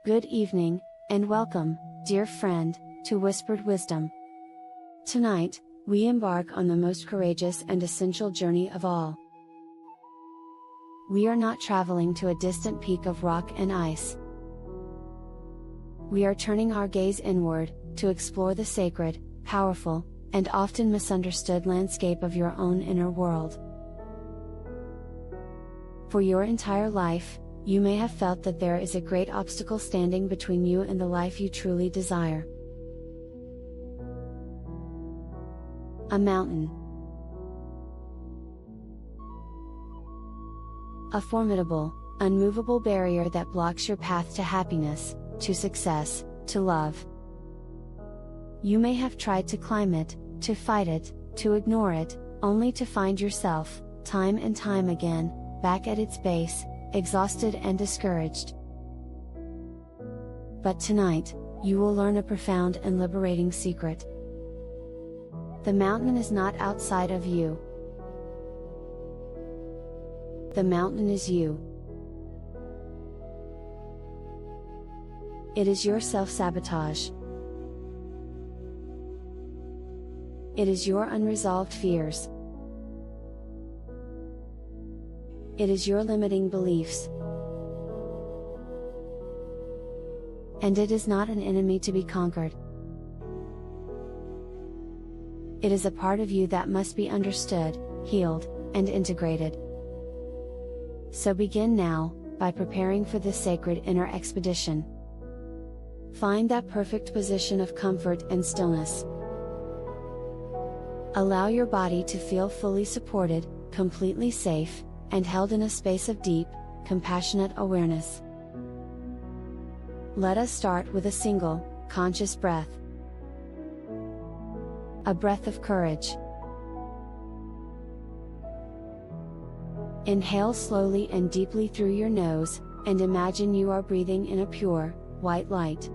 Good evening, and welcome, dear friend, to Whispered Wisdom. Tonight, we embark on the most courageous and essential journey of all. We are not traveling to a distant peak of rock and ice. We are turning our gaze inward, to explore the sacred, powerful, and often misunderstood landscape of your own inner world. For your entire life, you may have felt that there is a great obstacle standing between you and the life you truly desire. A mountain. A formidable, unmovable barrier that blocks your path to happiness, to success, to love. You may have tried to climb it, to fight it, to ignore it, only to find yourself, time and time again, back at its base, exhausted and discouraged. But tonight, you will learn a profound and liberating secret. The mountain is not outside of you. The mountain is you. It is your self-sabotage. It is your unresolved fears. It is your limiting beliefs. And it is not an enemy to be conquered. It is a part of you that must be understood, healed, and integrated. So begin now, by preparing for this sacred inner expedition. Find that perfect position of comfort and stillness. Allow your body to feel fully supported, completely safe, and held in a space of deep, compassionate awareness. Let us start with a single, conscious breath. A breath of courage. Inhale slowly and deeply through your nose, and imagine you are breathing in a pure, white light.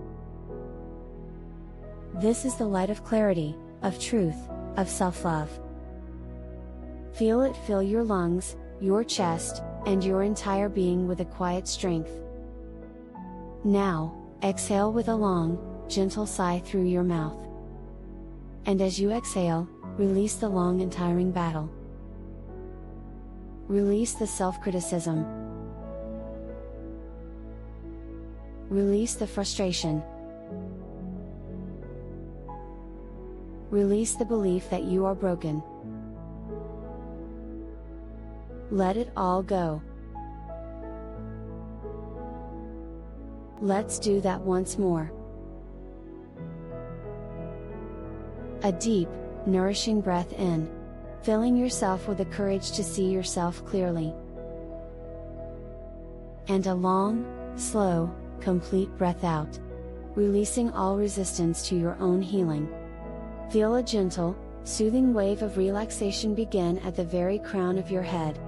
This is the light of clarity, of truth, of self-love. Feel it fill your lungs, your chest, and your entire being with a quiet strength. Now, exhale with a long, gentle sigh through your mouth. And as you exhale, release the long and tiring battle. Release the self-criticism. Release the frustration. Release the belief that you are broken. Let it all go. Let's do that once more. A deep, nourishing breath in, filling yourself with the courage to see yourself clearly. And a long, slow, complete breath out, releasing all resistance to your own healing. Feel a gentle, soothing wave of relaxation begin at the very crown of your head.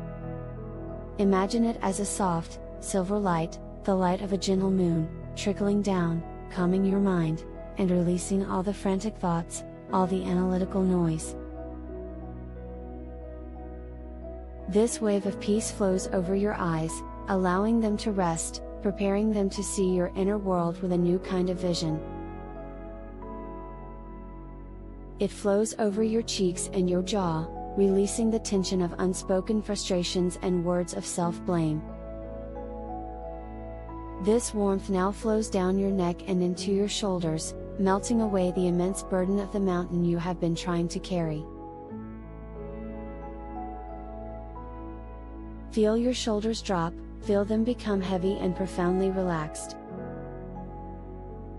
Imagine it as a soft, silver light, the light of a gentle moon, trickling down, calming your mind, and releasing all the frantic thoughts, all the analytical noise. This wave of peace flows over your eyes, allowing them to rest, preparing them to see your inner world with a new kind of vision. It flows over your cheeks and your jaw, releasing the tension of unspoken frustrations and words of self-blame. This warmth now flows down your neck and into your shoulders, melting away the immense burden of the mountain you have been trying to carry. Feel your shoulders drop, feel them become heavy and profoundly relaxed.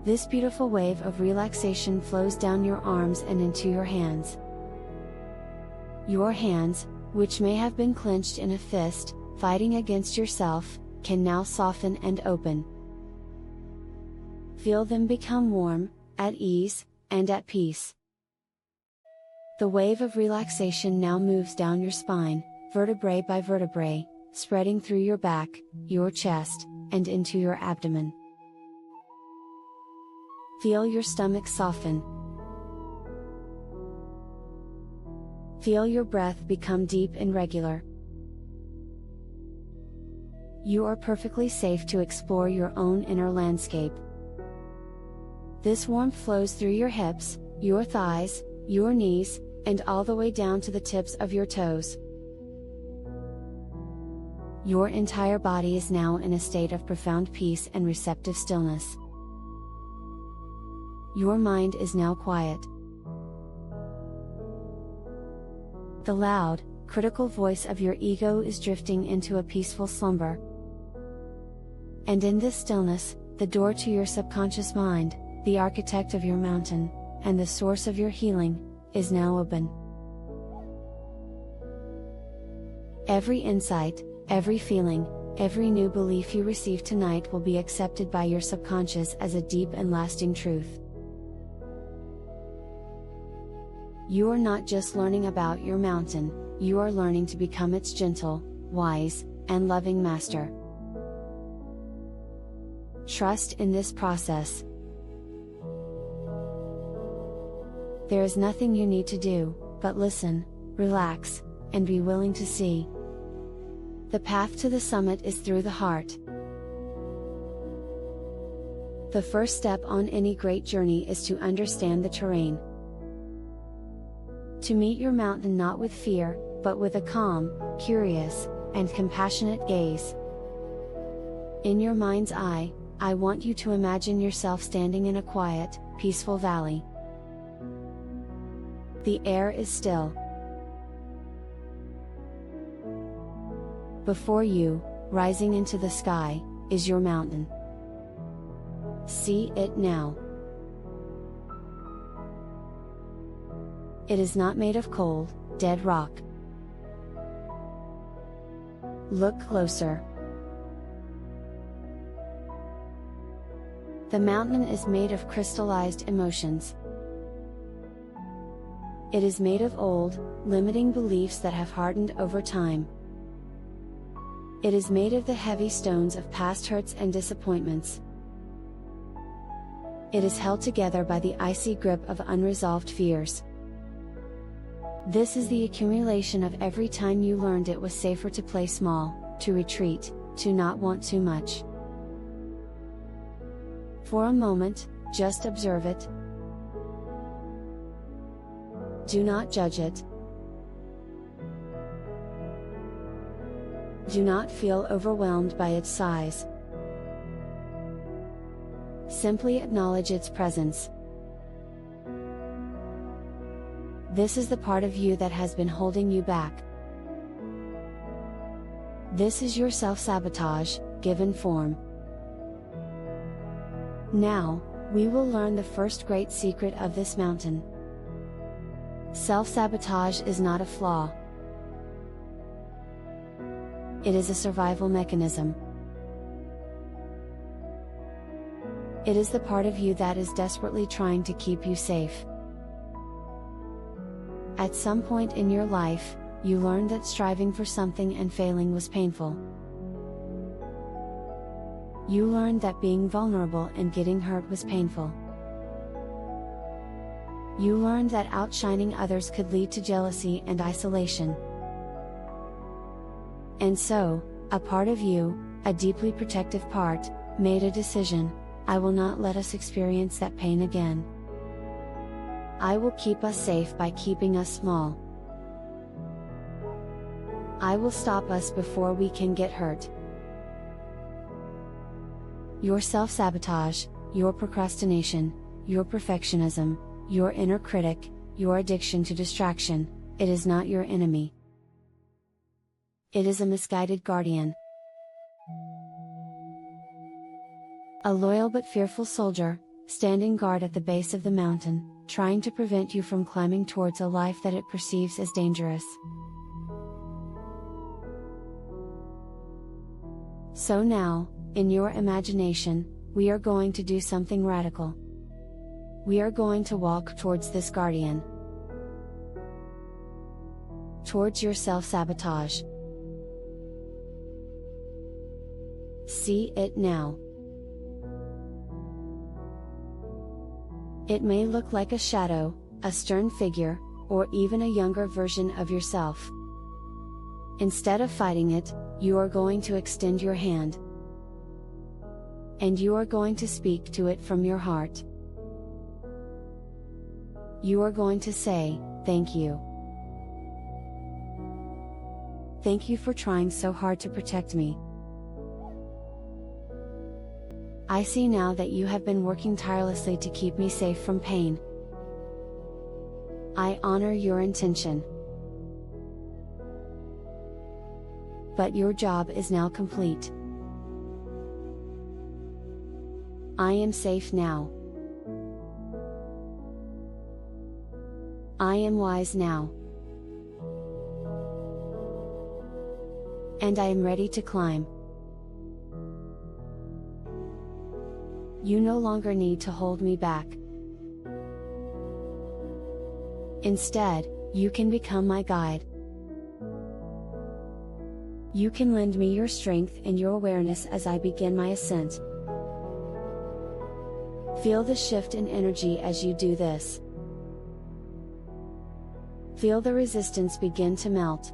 This beautiful wave of relaxation flows down your arms and into your hands. Your hands, which may have been clenched in a fist, fighting against yourself, can now soften and open. Feel them become warm, at ease, and at peace. The wave of relaxation now moves down your spine, vertebrae by vertebrae, spreading through your back, your chest, and into your abdomen. Feel your stomach soften. Feel your breath become deep and regular. you are perfectly safe to explore your own inner landscape. This warmth flows through your hips, your thighs, your knees, and all the way down to the tips of your toes. Your entire body is now in a state of profound peace and receptive stillness. Your mind is now quiet. The loud, critical voice of your ego is drifting into a peaceful slumber. And in this stillness, the door to your subconscious mind, the architect of your mountain, and the source of your healing, is now open. Every insight, every feeling, every new belief you receive tonight will be accepted by your subconscious as a deep and lasting truth. You are not just learning about your mountain, you are learning to become its gentle, wise, and loving master. Trust in this process. There is nothing you need to do, but listen, relax, and be willing to see. The path to the summit is through the heart. The first step on any great journey is to understand the terrain. To meet your mountain not with fear, but with a calm, curious, and compassionate gaze. In your mind's eye, I want you to imagine yourself standing in a quiet, peaceful valley. The air is still. Before you, rising into the sky, is your mountain. See it now. It is not made of cold, dead rock. Look closer. The mountain is made of crystallized emotions. It is made of old, limiting beliefs that have hardened over time. It is made of the heavy stones of past hurts and disappointments. It is held together by the icy grip of unresolved fears. This is the accumulation of every time you learned it was safer to play small, to retreat, to not want too much. For a moment, just observe it. Do not judge it. Do not feel overwhelmed by its size. Simply acknowledge its presence. This is the part of you that has been holding you back. This is your self-sabotage, given form. Now, we will learn the first great secret of this mountain. Self-sabotage is not a flaw. It is a survival mechanism. It is the part of you that is desperately trying to keep you safe. At some point in your life, you learned that striving for something and failing was painful. You learned that being vulnerable and getting hurt was painful. You learned that outshining others could lead to jealousy and isolation. And so, a part of you, a deeply protective part, made a decision: I will not let us experience that pain again. I will keep us safe by keeping us small. I will stop us before we can get hurt. Your self-sabotage, your procrastination, your perfectionism, your inner critic, your addiction to distraction, it is not your enemy. It is a misguided guardian. A loyal but fearful soldier, standing guard at the base of the mountain, trying to prevent you from climbing towards a life that it perceives as dangerous. So now, in your imagination, we are going to do something radical. We are going to walk towards this guardian. Towards your self-sabotage. See it now. It may look like a shadow, a stern figure, or even a younger version of yourself. Instead of fighting it, you are going to extend your hand. And you are going to speak to it from your heart. You are going to say, "Thank you. Thank you for trying so hard to protect me. I see now that you have been working tirelessly to keep me safe from pain. I honor your intention. But your job is now complete. I am safe now. I am wise now. And I am ready to climb. You no longer need to hold me back. Instead, you can become my guide. You can lend me your strength and your awareness as I begin my ascent." Feel the shift in energy as you do this. Feel the resistance begin to melt.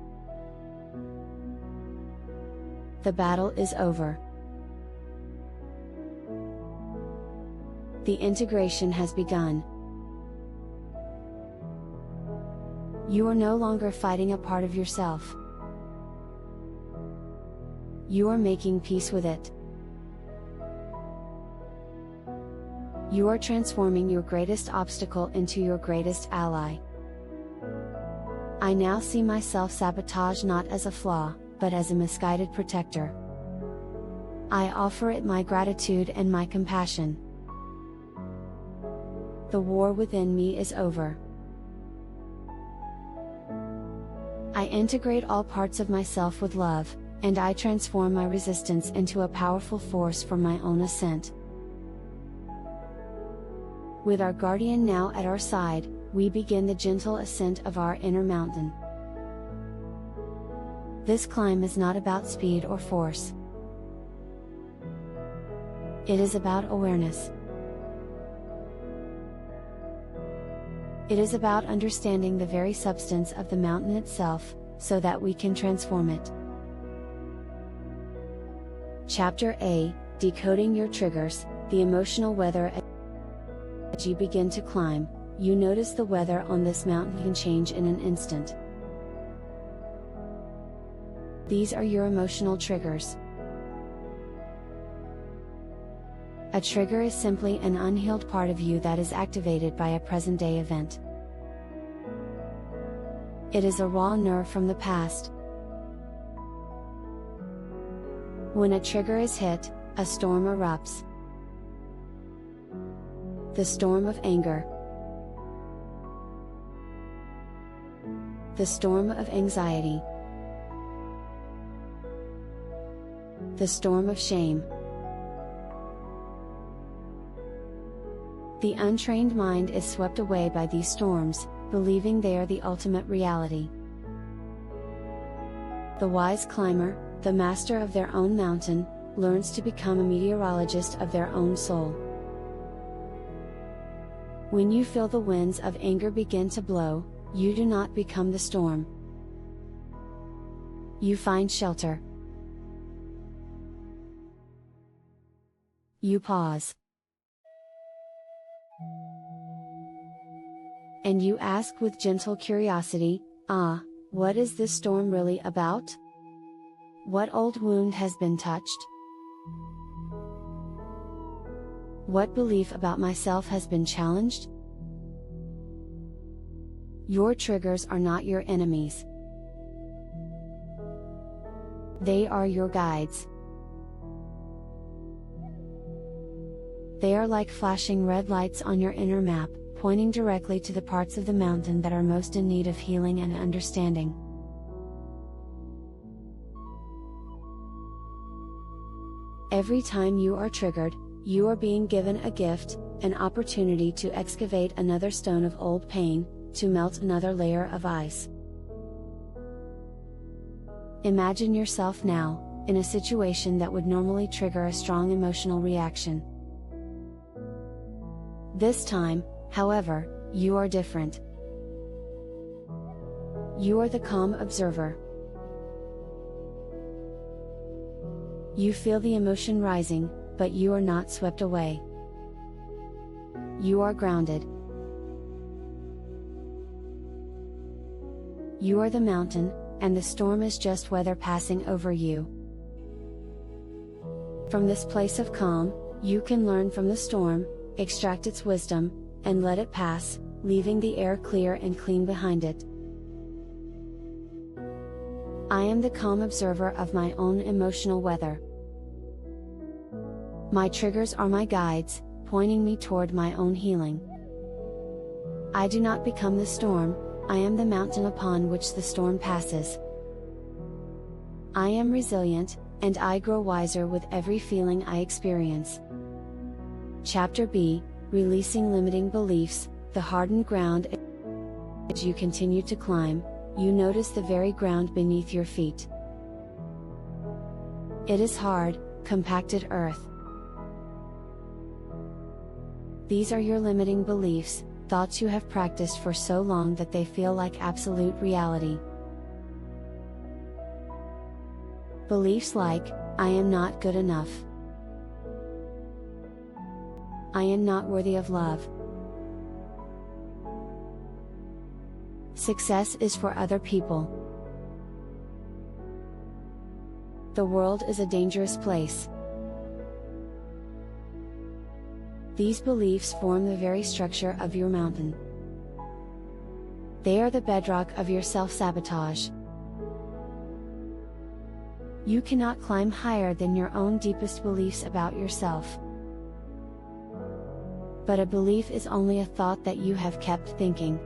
The battle is over. The integration has begun. You are no longer fighting a part of yourself. You are making peace with it. You are transforming your greatest obstacle into your greatest ally. I now see my self-sabotage not as a flaw, but as a misguided protector. I offer it my gratitude and my compassion. The war within me is over. I integrate all parts of myself with love, and I transform my resistance into a powerful force for my own ascent. With our guardian now at our side, we begin the gentle ascent of our inner mountain. This climb is not about speed or force. It is about awareness. It is about understanding the very substance of the mountain itself, so that we can transform it. Chapter A: Decoding Your Triggers, the emotional weather. As you begin to climb, you notice the weather on this mountain can change in an instant. These are your emotional triggers. A trigger is simply an unhealed part of you that is activated by a present-day event. It is a raw nerve from the past. When a trigger is hit, a storm erupts. The storm of anger. The storm of anxiety. The storm of shame. The untrained mind is swept away by these storms, believing they are the ultimate reality. The wise climber, the master of their own mountain, learns to become a meteorologist of their own soul. When you feel the winds of anger begin to blow, you do not become the storm. You find shelter. You pause. And you ask with gentle curiosity, what is this storm really about? What old wound has been touched? What belief about myself has been challenged? Your triggers are not your enemies. They are your guides. They are like flashing red lights on your inner map, pointing directly to the parts of the mountain that are most in need of healing and understanding. Every time you are triggered, you are being given a gift, an opportunity to excavate another stone of old pain, to melt another layer of ice. Imagine yourself now, in a situation that would normally trigger a strong emotional reaction. This time, however, you are different. You are the calm observer. You feel the emotion rising, but you are not swept away. You are grounded. You are the mountain, and the storm is just weather passing over you. From this place of calm, you can learn from the storm, extract its wisdom, and let it pass, leaving the air clear and clean behind it. I am the calm observer of my own emotional weather. My triggers are my guides, pointing me toward my own healing. I do not become the storm, I am the mountain upon which the storm passes. I am resilient, and I grow wiser with every feeling I experience. Chapter B, Releasing Limiting Beliefs, the hardened ground. As you continue to climb, you notice the very ground beneath your feet. It is hard, compacted earth. These are your limiting beliefs, thoughts you have practiced for so long that they feel like absolute reality. Beliefs like, I am not good enough. I am not worthy of love. Success is for other people. The world is a dangerous place. These beliefs form the very structure of your mountain. They are the bedrock of your self-sabotage. You cannot climb higher than your own deepest beliefs about yourself. But a belief is only a thought that you have kept thinking.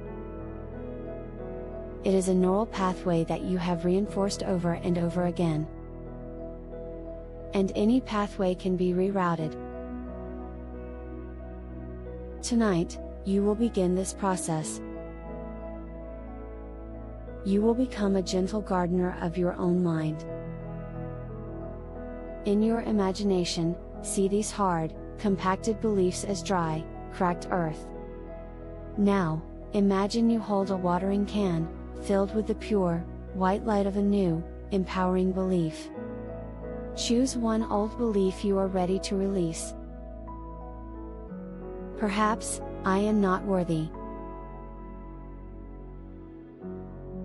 It is a neural pathway that you have reinforced over and over again. And any pathway can be rerouted. Tonight, you will begin this process. You will become a gentle gardener of your own mind. In your imagination, see these hard, compacted beliefs as dry, cracked earth. Now, imagine you hold a watering can, filled with the pure, white light of a new, empowering belief. Choose one old belief you are ready to release. Perhaps, I am not worthy.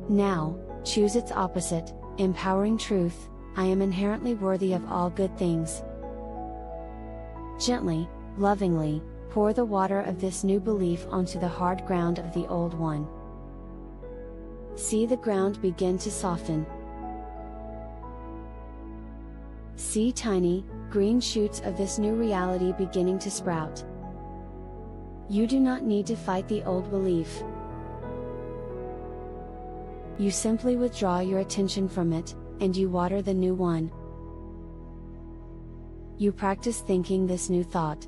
Now, choose its opposite, empowering truth, I am inherently worthy of all good things. Gently, lovingly, pour the water of this new belief onto the hard ground of the old one. See the ground begin to soften. See tiny, green shoots of this new reality beginning to sprout. You do not need to fight the old belief. You simply withdraw your attention from it, and you water the new one. You practice thinking this new thought.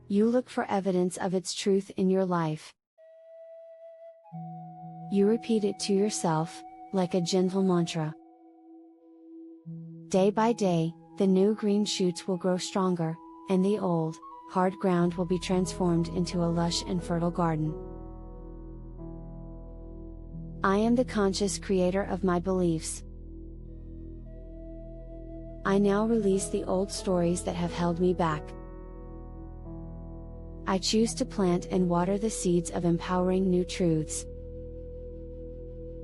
You look for evidence of its truth in your life. You repeat it to yourself, like a gentle mantra. Day by day, the new green shoots will grow stronger, and the old, hard ground will be transformed into a lush and fertile garden. I am the conscious creator of my beliefs. I now release the old stories that have held me back. I choose to plant and water the seeds of empowering new truths.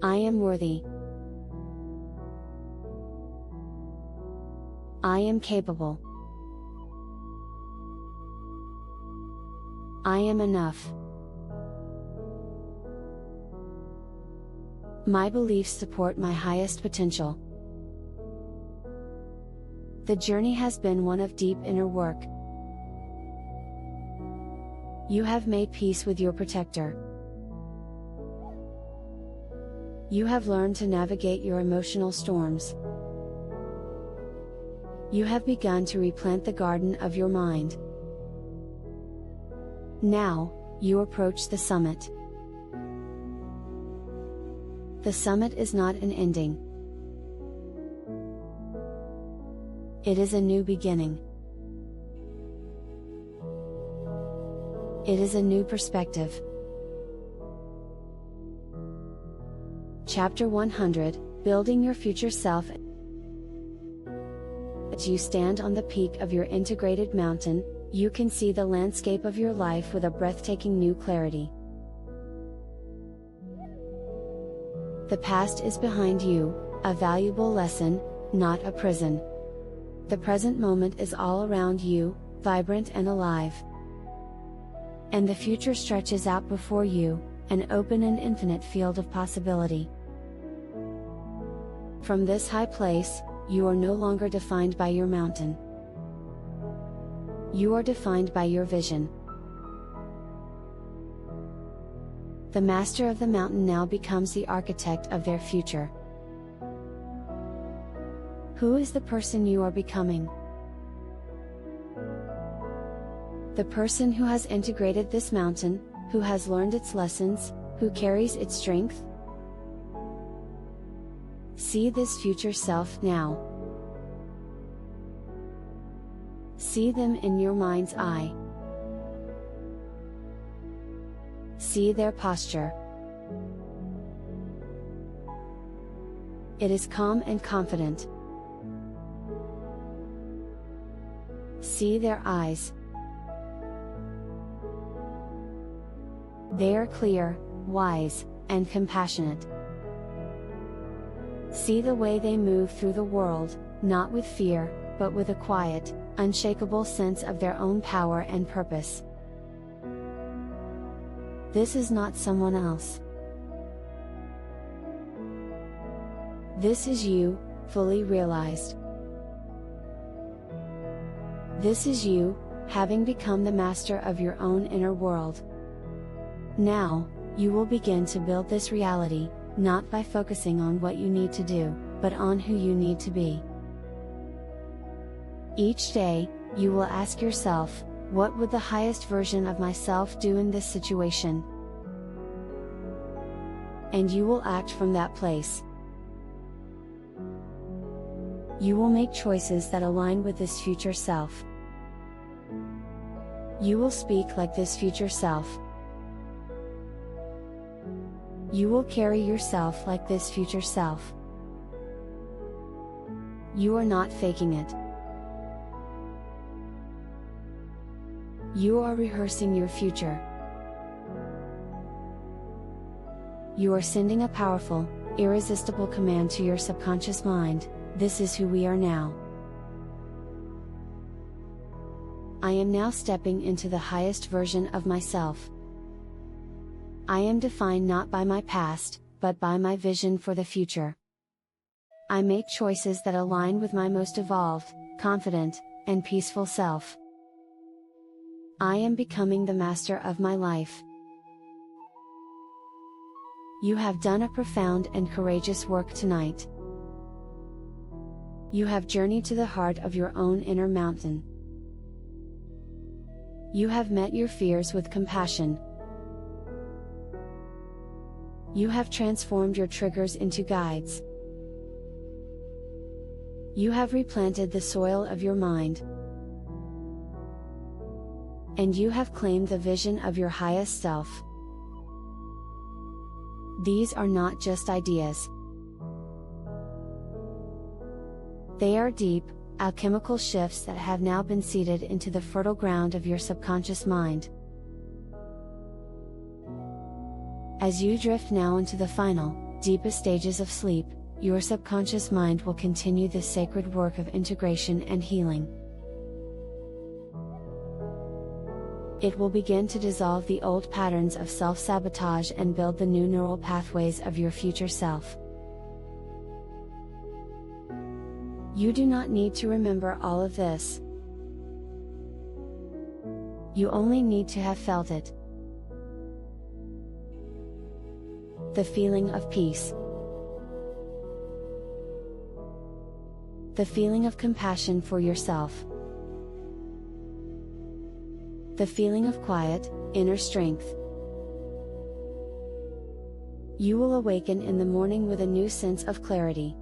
I am worthy. I am capable. I am enough. My beliefs support my highest potential. The journey has been one of deep inner work. You have made peace with your protector. You have learned to navigate your emotional storms. You have begun to replant the garden of your mind. Now, you approach the summit. The summit is not an ending. It is a new beginning. It is a new perspective. Chapter 100, Building Your Future Self. As you stand on the peak of your integrated mountain, you can see the landscape of your life with a breathtaking new clarity. The past is behind you, a valuable lesson, not a prison. The present moment is all around you, vibrant and alive. And the future stretches out before you, an open and infinite field of possibility. From this high place, you are no longer defined by your mountain. You are defined by your vision. The master of the mountain now becomes the architect of their future. Who is the person you are becoming? The person who has integrated this mountain, who has learned its lessons, who carries its strength. See this future self now. See them in your mind's eye. See their posture. It is calm and confident. See their eyes. They are clear, wise, and compassionate. See the way they move through the world, not with fear, but with a quiet, unshakable sense of their own power and purpose. This is not someone else. This is you, fully realized. This is you, having become the master of your own inner world. Now, you will begin to build this reality, not by focusing on what you need to do, but on who you need to be. Each day, you will ask yourself, what would the highest version of myself do in this situation? And you will act from that place. You will make choices that align with this future self. You will speak like this future self. You will carry yourself like this future self. You are not faking it. You are rehearsing your future. You are sending a powerful, irresistible command to your subconscious mind: this is who we are now. I am now stepping into the highest version of myself. I am defined not by my past, but by my vision for the future. I make choices that align with my most evolved, confident, and peaceful self. I am becoming the master of my life. You have done a profound and courageous work tonight. You have journeyed to the heart of your own inner mountain. You have met your fears with compassion. You have transformed your triggers into guides. You have replanted the soil of your mind. And you have claimed the vision of your highest self. These are not just ideas. They are deep, alchemical shifts that have now been seeded into the fertile ground of your subconscious mind. As you drift now into the final, deepest stages of sleep, your subconscious mind will continue this sacred work of integration and healing. It will begin to dissolve the old patterns of self-sabotage and build the new neural pathways of your future self. You do not need to remember all of this. You only need to have felt it. The feeling of peace. The feeling of compassion for yourself. The feeling of quiet, inner strength. You will awaken in the morning with a new sense of clarity.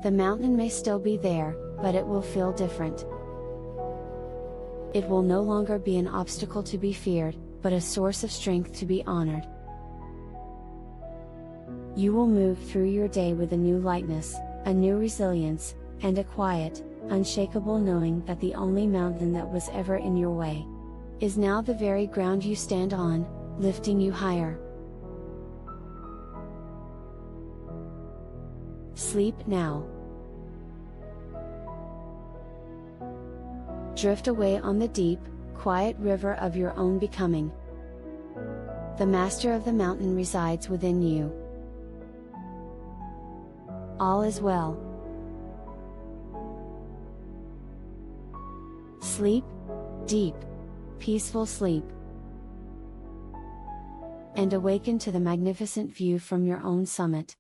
The mountain may still be there, but it will feel different. It will no longer be an obstacle to be feared, but a source of strength to be honored. You will move through your day with a new lightness, a new resilience, and a quiet, unshakable knowing that the only mountain that was ever in your way is now the very ground you stand on, lifting you higher. Sleep now. Drift away on the deep, quiet river of your own becoming. The master of the mountain resides within you. All is well. Sleep, deep, peaceful sleep. And awaken to the magnificent view from your own summit.